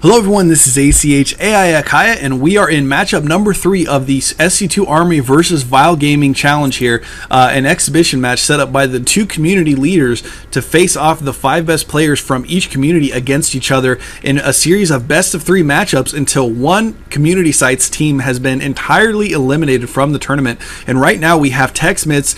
Hello everyone, this is VGvSC2A Akaya, and we are in matchup number 3 of the SC2 Army versus Vile Gaming Challenge here, an exhibition match set up by the 2 community leaders to face off the 5 best players from each community against each other in a series of best of 3 matchups until one community site's team has been entirely eliminated from the tournament. And right now we have Texmix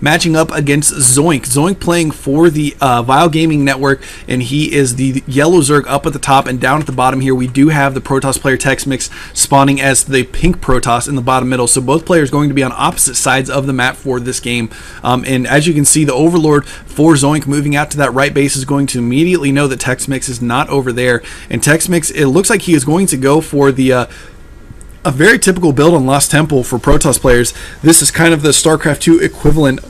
matching up against Zoink. Zoink playing for the Vile Gaming Network, and he is the yellow Zerg up at the top, and down at the bottom here we do have the Protoss player Texmix spawning as the pink Protoss in the bottom middle. So both players going to be on opposite sides of the map for this game. And as you can see, the Overlord for Zoink moving out to that right base is going to immediately know that Texmix is not over there. And Texmix, it looks like he is going to go for the a very typical build on Lost Temple for Protoss players. This is kind of the StarCraft 2 equivalent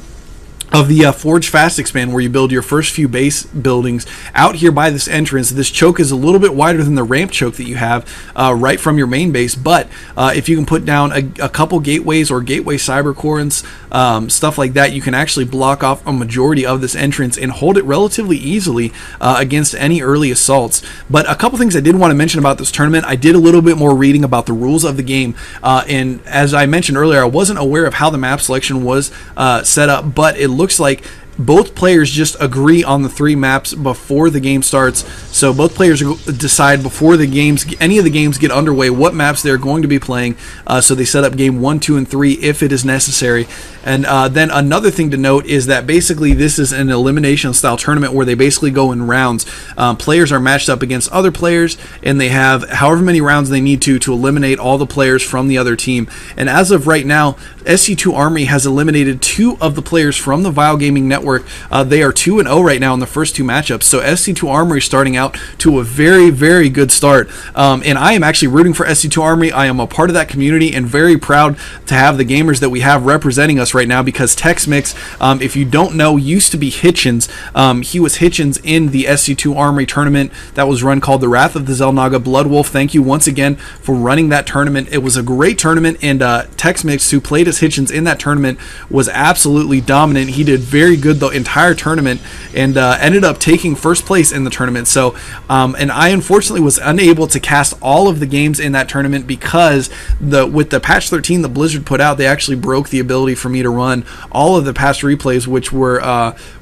of the Forge Fast Expand, where you build your first few base buildings out here by this entrance. This choke is a little bit wider than the ramp choke that you have right from your main base, but if you can put down a couple gateways or gateway cyber cores, stuff like that, you can actually block off a majority of this entrance and hold it relatively easily against any early assaults. But a couple things I did want to mention about this tournament: I did a little bit more reading about the rules of the game, and as I mentioned earlier, I wasn't aware of how the map selection was set up, but it looks like both players just agree on the 3 maps before the game starts. So both players decide before any of the games get underway what maps they're going to be playing. So they set up game 1, 2, and 3 if it is necessary. And then another thing to note is that basically this is an elimination style tournament where they basically go in rounds. Players are matched up against other players, and they have however many rounds they need to eliminate all the players from the other team. And as of right now, SC2 Army has eliminated 2 of the players from the Vile Gaming Network. They are 2-0 right now in the first 2 matchups. So SC2 Army starting out to a very, very good start. And I am actually rooting for SC2 Army. I am a part of that community and very proud to have the gamers that we have representing us right now, because Texmix, if you don't know, used to be Hitchens. He was Hitchens in the SC2 Army tournament that was run called the Wrath of the Xel'Naga Bloodwolf. Thank you once again for running that tournament. It was a great tournament, and Texmix, who played as Hitchens in that tournament, was absolutely dominant. He did very good the entire tournament and ended up taking first place in the tournament. So and I unfortunately was unable to cast all of the games in that tournament because with the patch 13 that Blizzard put out, they actually broke the ability for me to run all of the past replays, which were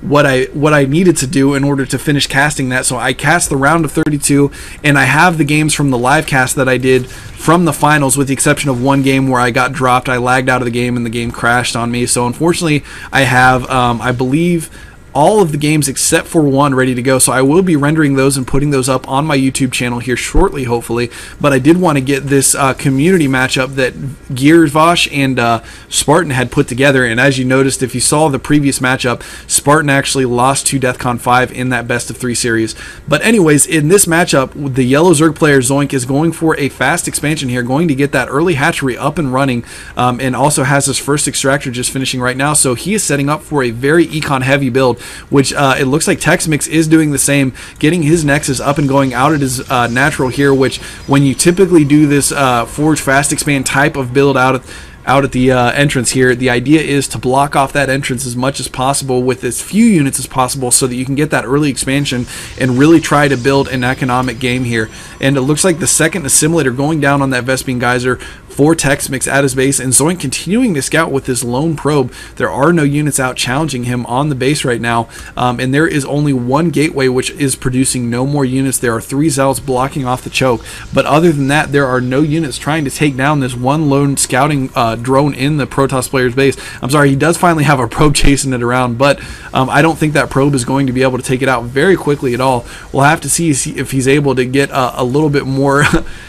what I needed to do in order to finish casting that. So I cast the round of 32, and I have the games from the live cast that I did from the finals, with the exception of one game where I got dropped. I lagged out of the game and the game crashed on me. So unfortunately I have I believe all of the games except for one ready to go. So I will be rendering those and putting those up on my YouTube channel here shortly, hopefully. But I did want to get this community matchup that VGvSC2A and Spartan had put together. And as you noticed, if you saw the previous matchup, Spartan actually lost to DEFCON 5 in that best of 3 series. But anyways, in this matchup, the yellow Zerg player Zoink is going for a fast expansion here, going to get that early hatchery up and running, and also has his first extractor just finishing right now. So he is setting up for a very econ heavy build, which it looks like Texmix is doing the same, getting his Nexus up and going out at his natural here, which when you typically do this Forge Fast Expand type of build out at the entrance here, the idea is to block off that entrance as much as possible with as few units as possible so that you can get that early expansion and really try to build an economic game here. And it looks like the second assimilator going down on that Vespene Geyser for Texmix at his base, and Zoink continuing to scout with this lone probe. There are no units out challenging him on the base right now, and there is only one gateway which is producing no more units. There are 3 Zels blocking off the choke, but other than that, there are no units trying to take down this one lone scouting drone in the Protoss player's base. I'm sorry, he does finally have a probe chasing it around, but I don't think that probe is going to be able to take it out very quickly at all. We'll have to see if he's able to get a little bit more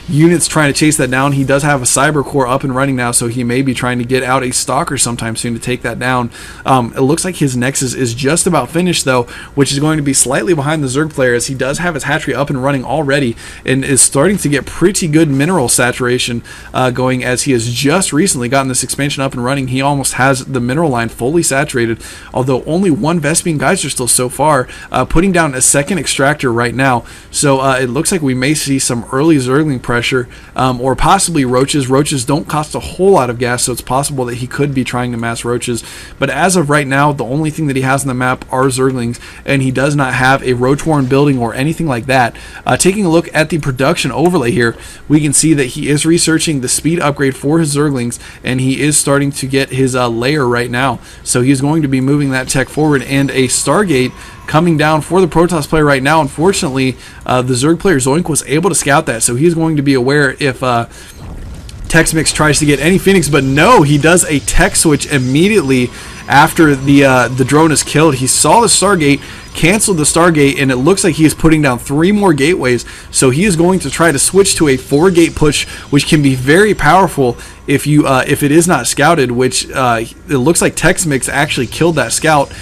units trying to chase that down. He does have a cyber core up and running now, so he may be trying to get out a stalker sometime soon to take that down. It looks like his Nexus is just about finished though, which is going to be slightly behind the Zerg player, as he does have his hatchery up and running already and is starting to get pretty good mineral saturation going, as he has just recently got gotten this expansion up and running, he almost has the mineral line fully saturated, although only one Vespene Geyser still so far, putting down a second extractor right now. So it looks like we may see some early Zergling pressure, or possibly roaches. Roaches don't cost a whole lot of gas, so it's possible that he could be trying to mass roaches. But as of right now, the only thing that he has on the map are Zerglings, and he does not have a roach-worn building or anything like that. Taking a look at the production overlay here, we can see that he is researching the speed upgrade for his Zerglings, and he is starting to get his layer right now. So he's going to be moving that tech forward, and a Stargate coming down for the Protoss player right now. Unfortunately, the Zerg player Zoink was able to scout that, so he's going to be aware if Texmix tries to get any Phoenix, but no, he does a tech switch immediately after the drone is killed. He saw the Stargate, canceled the Stargate, and it looks like he is putting down 3 more gateways. So he is going to try to switch to a 4-gate push, which can be very powerful if it is not scouted, which it looks like Texmix actually killed that scout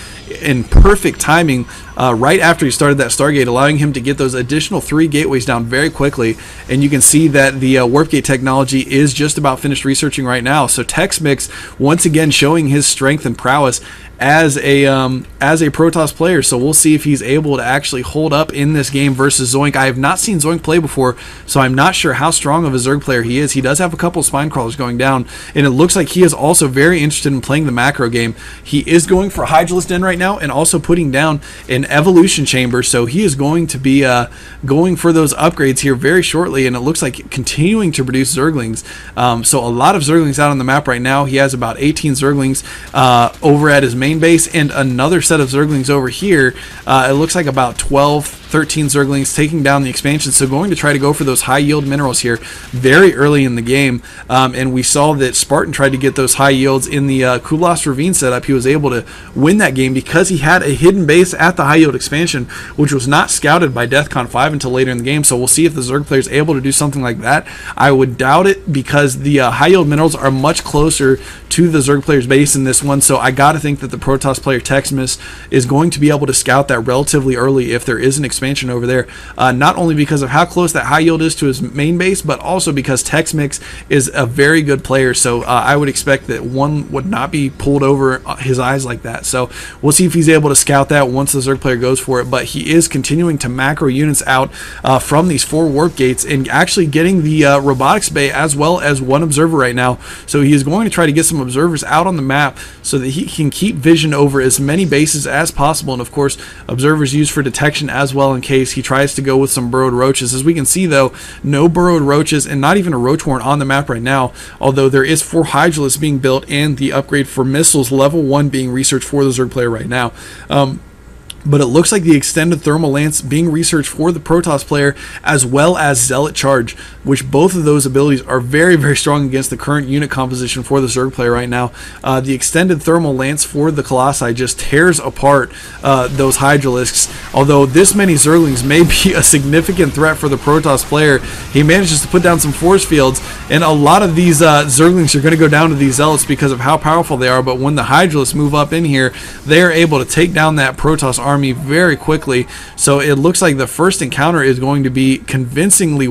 in perfect timing right after he started that Stargate, allowing him to get those additional 3 gateways down very quickly. And you can see that the warp gate technology is just about finished researching right now. So Texmix once again showing his strength and prowess as a Protoss player. So we'll see if he's able to actually hold up in this game versus Zoink. I have not seen Zoink play before, so I'm not sure how strong of a Zerg player he is. He does have a couple of spine crawlers going down, and it looks like he is also very interested in playing the macro game. He is going for Hydralisk Den right now and also putting down an evolution chamber, so he is going to be going for those upgrades here very shortly, and it looks like continuing to produce Zerglings. So a lot of Zerglings out on the map right now. He has about 18 Zerglings over at his main base, and another set of Zerglings over here. It looks like about 13 Zerglings taking down the expansion, so going to try to go for those high yield minerals here very early in the game. And we saw that Spartan tried to get those high yields in the Kulas Ravine setup. He was able to win that game because he had a hidden base at the high yield expansion, which was not scouted by DEFCON 5 until later in the game. So we'll see if the Zerg player is able to do something like that. I would doubt it, because the high yield minerals are much closer to the Zerg player's base in this one. So I gotta think that the Protoss player Texmix is going to be able to scout that relatively early if there is an expansion over there, not only because of how close that high yield is to his main base, but also because Texmix is a very good player. So I would expect that one would not be pulled over his eyes like that. So we'll see if he's able to scout that once the Zerg player goes for it. But he is continuing to macro units out from these 4 warp gates, and actually getting the robotics bay as well as 1 observer right now. So he is going to try to get some observers out on the map so that he can keep vision over as many bases as possible, and of course observers used for detection as well in case he tries to go with some burrowed roaches. As we can see though, no burrowed roaches and not even a roach warren on the map right now, although there is 4 Hydralisks being built and the upgrade for missiles level 1 being researched for the Zerg player right now. But it looks like the extended thermal lance being researched for the Protoss player, as well as Zealot Charge, which both of those abilities are very, very strong against the current unit composition for the Zerg player right now. The extended thermal lance for the Colossi just tears apart those Hydralisks. Although this many Zerglings may be a significant threat for the Protoss player, he manages to put down some force fields, and a lot of these Zerglings are going to go down to these Zealots because of how powerful they are. But when the Hydralisks move up in here, they are able to take down that Protoss army very quickly. So it looks like the first encounter is going to be convincingly